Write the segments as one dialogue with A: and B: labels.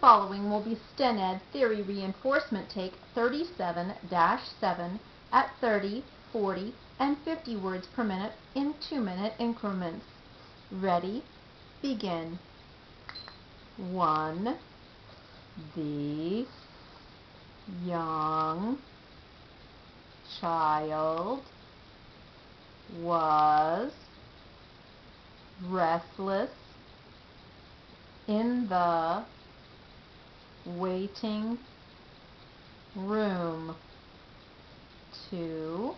A: following will be STENED Theory Reinforcement Take 37-7 at 30, 40, and 50 words per minute in 2-minute increments. Ready? Begin. 1. The young child was restless in the waiting room. 2.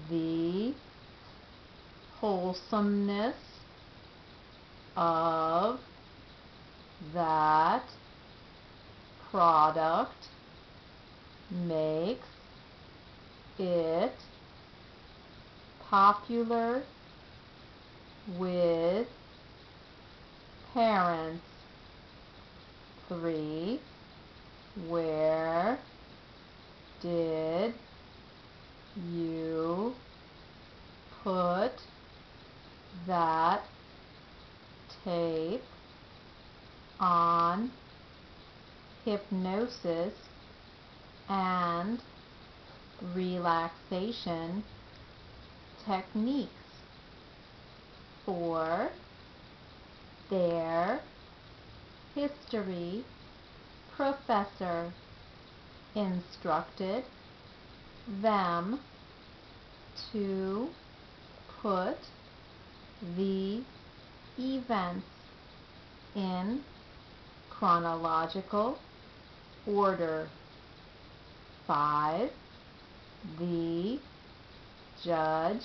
A: The wholesomeness of that product makes it popular with parents. 3. Where did you put that tape on hypnosis and relaxation techniques? 4. Their history professor instructed them to put the events in chronological order. 5. The judge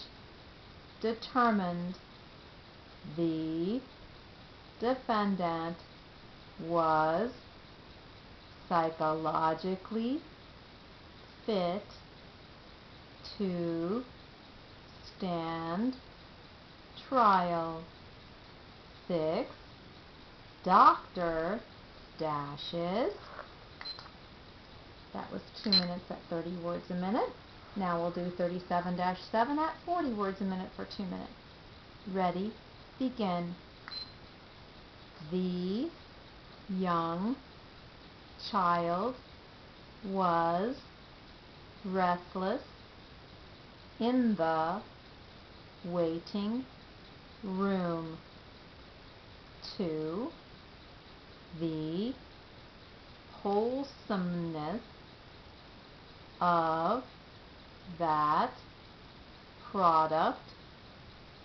A: determined the defendant was psychologically fit to stand trial. 6. Doctor dashes. That was 2 minutes at 30 words a minute. Now we'll do 37-7 at 40 words a minute for 2 minutes. Ready? Begin. The young child was restless in the waiting room. 2. The wholesomeness of that product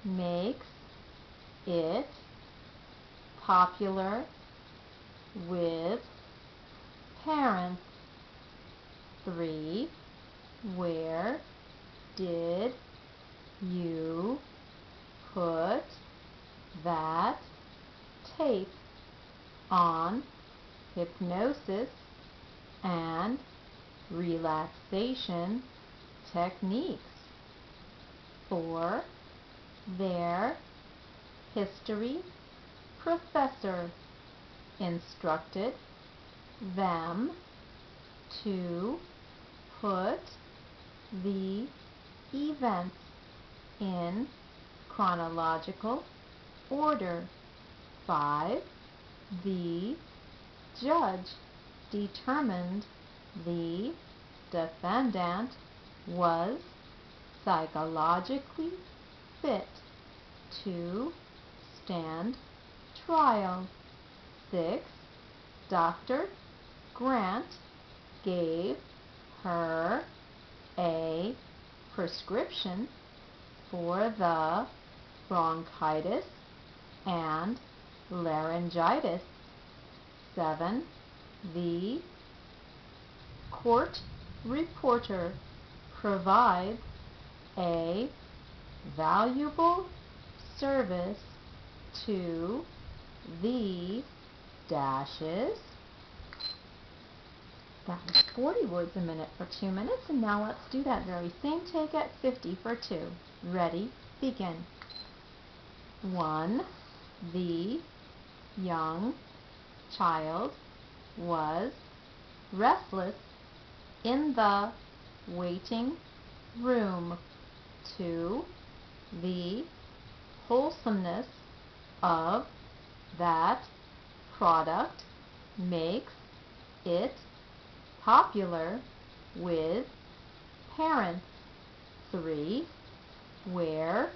A: makes it popular with parents. 3. Where did you put that tape on hypnosis and relaxation techniques? 4. Their history professor instructed them to put the events in chronological order. 5. The judge determined the defendant was psychologically fit to stand trial. 6. Dr. Grant gave her a prescription for the bronchitis and laryngitis. 7. The court reporter provides a valuable service to the dashes. That was 40 words a minute for 2 minutes, and now let's do that very same take at 50 for 2. Ready? Begin. 1. The young child was restless in the waiting room. 2. The wholesomeness of that product makes it popular with parents. 3. Where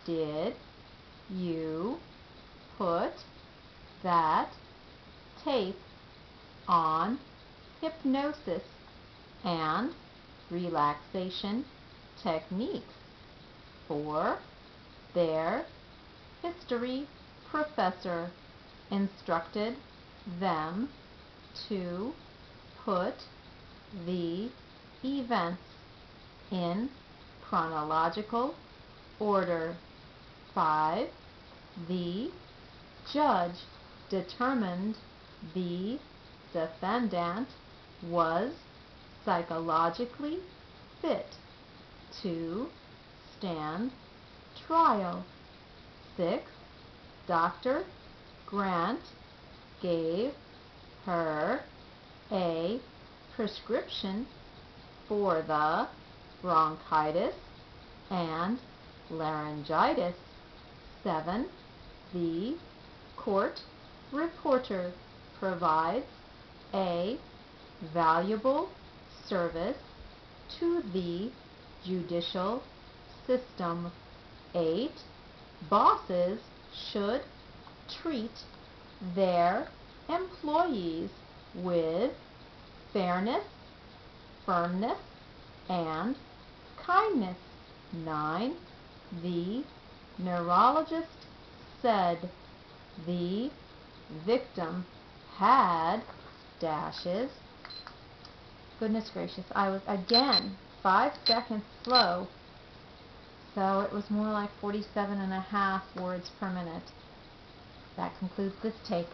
A: did you put that tape on hypnosis and relaxation techniques? 4. Their history professor instructed them to put the events in chronological order. 5. The judge determined the defendant was psychologically fit to stand trial. 6. Dr. Grant gave her a prescription for the bronchitis and laryngitis. 7. The court reporter provides a valuable service to the judicial system. 8. Bosses should treat their employees with fairness, firmness, and kindness. 9. The neurologist said the victim had dashes. Goodness gracious, I was again 5 seconds slow, so it was more like 47.5 words per minute. That concludes this take.